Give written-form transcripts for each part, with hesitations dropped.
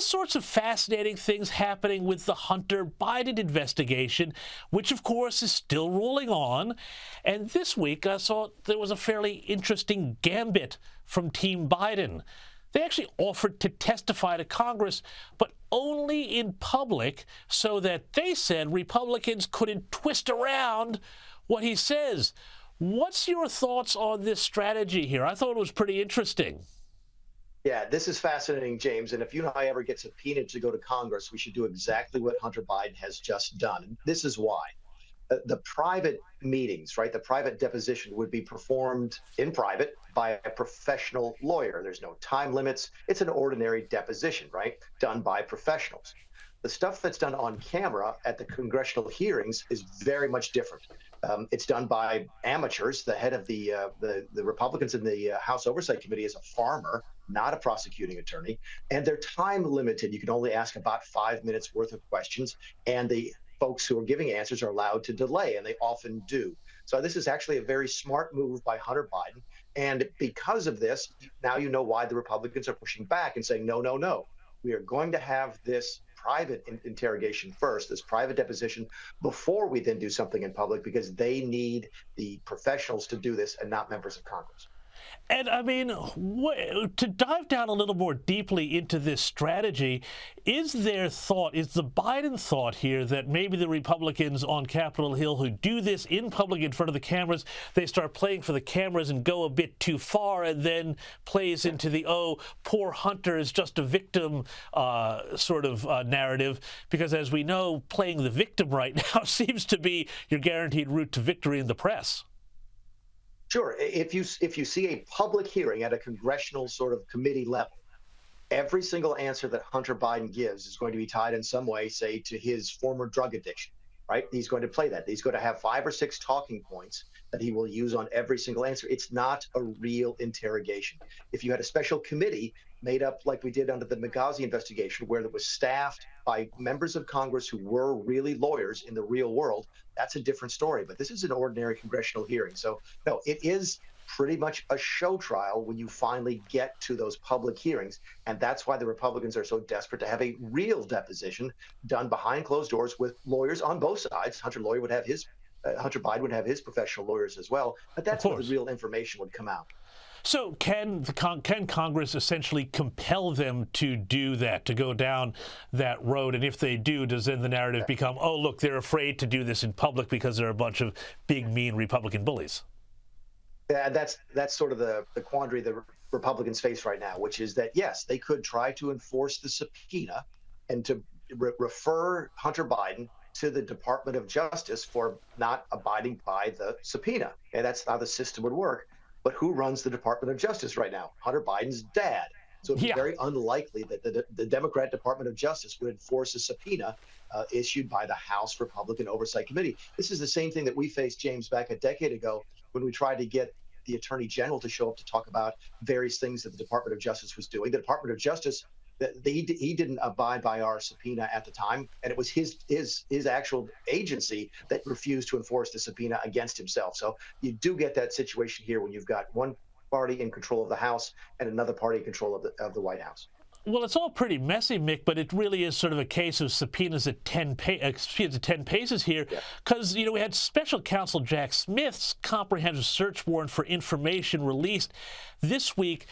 sorts of fascinating things happening with the Hunter Biden investigation, which, of course, is still rolling on. And this week, I saw there was a fairly interesting gambit from Team Biden. They actually offered to testify to Congress, but only in public, so that they said Republicans couldn't twist around what he says. What's your thoughts on this strategy here? I thought it was pretty interesting. Yeah, this is fascinating, James. And if you and I ever get subpoenaed to go to Congress, we should do exactly what Hunter Biden has just done. And this is why. The private meetings, right, the private deposition would be performed in private by a professional lawyer. There's no time limits. It's an ordinary deposition, right, done by professionals. The stuff that's done on camera at the congressional hearings is very much different. It's done by amateurs. The head of the Republicans in the House Oversight Committee is a farmer, not a prosecuting attorney, and they're time limited. You can only ask about 5 minutes worth of questions, and the folks who are giving answers are allowed to delay, and they often do. So this is actually a very smart move by Hunter Biden. And because of this, now you know why the Republicans are pushing back and saying, no, no, no. We are going to have this private interrogation first, this private deposition, before we then do something in public, because they need the professionals to do this and not members of Congress. And I mean, to dive down a little more deeply into this strategy, is the Biden thought here that maybe the Republicans on Capitol Hill who do this in public in front of the cameras, they start playing for the cameras and go a bit too far, and then plays into the, oh, poor Hunter is just a victim sort of narrative, because as we know, playing the victim right now seems to be your guaranteed route to victory in the press. Sure. If you see a public hearing at a congressional sort of committee level, every single answer that Hunter Biden gives is going to be tied in some way, say, to his former drug addiction, right? He's going to play that. He's going to have 5 or 6 talking points that he will use on every single answer. It's not a real interrogation. If you had a special committee made up like we did under the Benghazi investigation, where it was staffed by members of Congress who were really lawyers in the real world, that's a different story. But this is an ordinary congressional hearing. So, no, it is pretty much a show trial when you finally get to those public hearings. And that's why the Republicans are so desperate to have a real deposition done behind closed doors with lawyers on both sides. Hunter Biden would have his professional lawyers as well. But that's where the real information would come out. So can Congress essentially compel them to do that, to go down that road? And if they do, does then the narrative become, oh, look, they're afraid to do this in public because they're a bunch of big, mean Republican bullies? Yeah, that's sort of the quandary the Republicans face right now, which is that, yes, they could try to enforce the subpoena and to refer Hunter Biden to the Department of Justice for not abiding by the subpoena. And that's how the system would work. But who runs the Department of Justice right now? Hunter Biden's dad. So it's very unlikely that the Democrat Department of Justice would enforce a subpoena issued by the House Republican Oversight Committee. This is the same thing that we faced, James, back a decade ago when we tried to get the Attorney General to show up to talk about various things that the Department of Justice was doing. The Department of Justice, he didn't abide by our subpoena at the time, and it was his actual agency that refused to enforce the subpoena against himself. So you do get that situation here when you've got one party in control of the House and another party in control of the White House. Well, it's all pretty messy, Mick, but it really is sort of a case of subpoenas at 10 paces here, because, you know, we had Special Counsel Jack Smith's comprehensive search warrant for information released this week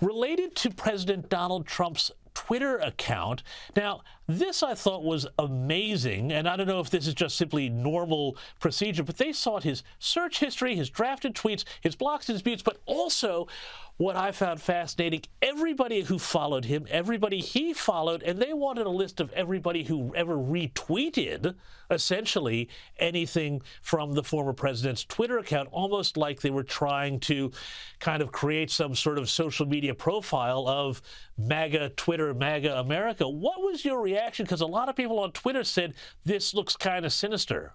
related to President Donald Trump's Twitter account. Now, this I thought was amazing, and I don't know if this is just simply normal procedure, but they sought his search history, his drafted tweets, his blocks and disputes, but also what I found fascinating, everybody who followed him, everybody he followed, and they wanted a list of everybody who ever retweeted, essentially, anything from the former president's Twitter account, almost like they were trying to kind of create some sort of social media profile of MAGA Twitter, MAGA America. What was your reaction? Because a lot of people on Twitter said this looks kind of sinister.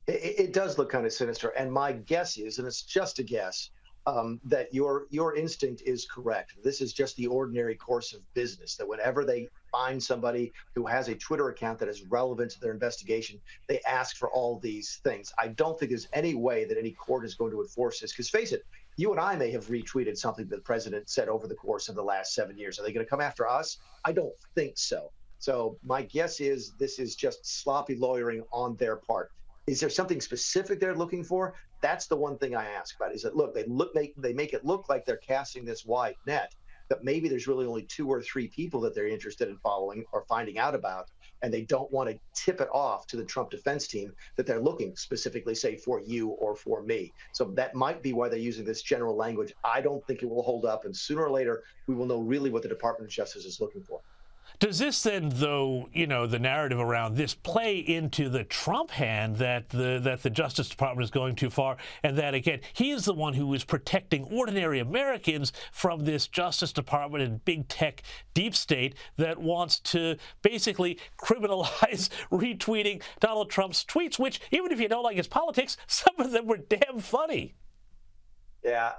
It does look kind of sinister, and my guess is, and it's just a guess, that your instinct is correct. This is just the ordinary course of business, that whenever they find somebody who has a Twitter account that is relevant to their investigation, they ask for all these things. I don't think there's any way that any court is going to enforce this, because face it, You and I may have retweeted something that the president said over the course of the last 7 years. Are they going to come after us? I don't think so. So my guess is this is just sloppy lawyering on their part. Is there something specific they're looking for? That's the one thing I ask about. Is that look, they make it look like they're casting this wide net, but maybe there's really only 2 or 3 people that they're interested in following or finding out about, and they don't want to tip it off to the Trump defense team that they're looking specifically, say, for you or for me. So that might be why they're using this general language. I don't think it will hold up, and sooner or later we will know really what the Department of Justice is looking for. Does this then, though, the narrative around this play into the Trump hand that the Justice Department is going too far, and that, again, he is the one who is protecting ordinary Americans from this Justice Department and big tech deep state that wants to basically criminalize retweeting Donald Trump's tweets, which, even if you don't like his politics, some of them were damn funny. Yeah,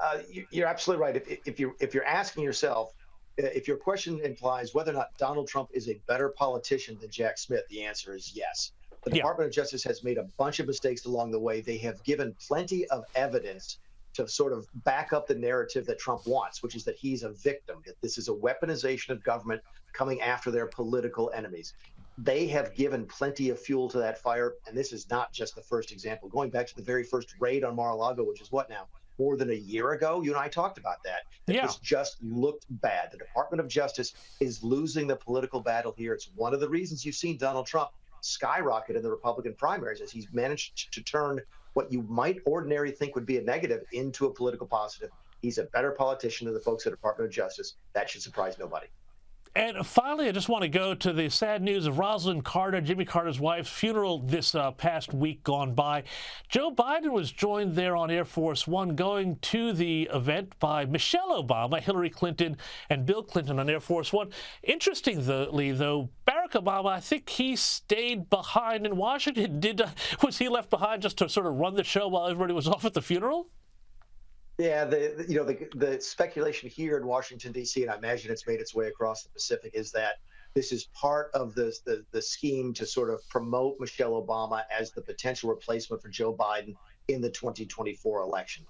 you're absolutely right. If you're asking yourself, if your question implies whether or not Donald Trump is a better politician than Jack Smith, the answer is yes. The Department of Justice has made a bunch of mistakes along the way. They have given plenty of evidence to sort of back up the narrative that Trump wants, which is that he's a victim, that this is a weaponization of government coming after their political enemies. They have given plenty of fuel to that fire, and this is not just the first example. Going back to the very first raid on Mar-a-Lago, which is what now? More than a year ago, you and I talked about that. This just looked bad. The Department of Justice is losing the political battle here. It's one of the reasons you've seen Donald Trump skyrocket in the Republican primaries, as he's managed to turn what you might ordinarily think would be a negative into a political positive. He's a better politician than the folks at the Department of Justice. That should surprise nobody. And finally, I just want to go to the sad news of Rosalynn Carter, Jimmy Carter's wife's funeral this past week gone by. Joe Biden was joined there on Air Force One going to the event by Michelle Obama, Hillary Clinton, and Bill Clinton on Air Force One. Interestingly, though, Barack Obama, I think he stayed behind in Washington. Was he left behind just to sort of run the show while everybody was off at the funeral? Yeah, the speculation here in Washington, D.C., and I imagine it's made its way across the Pacific, is that this is part of the scheme to sort of promote Michelle Obama as the potential replacement for Joe Biden in the 2024 election.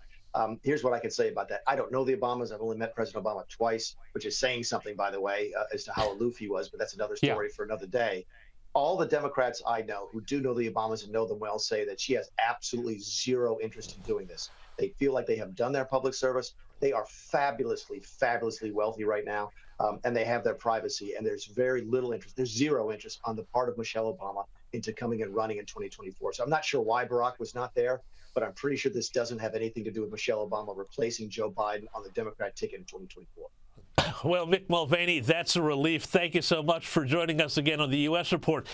Here's what I can say about that. I don't know the Obamas. I've only met President Obama twice, which is saying something, by the way, as to how aloof he was, but that's another story for another day. All the Democrats I know who do know the Obamas and know them well say that she has absolutely zero interest in doing this. They feel like they have done their public service. They are fabulously, fabulously wealthy right now, and they have their privacy. And there's very little interest. There's zero interest on the part of Michelle Obama into coming and running in 2024. So I'm not sure why Barack was not there, but I'm pretty sure this doesn't have anything to do with Michelle Obama replacing Joe Biden on the Democrat ticket in 2024. Well, Mick Mulvaney, that's a relief. Thank you so much for joining us again on the U.S. Report.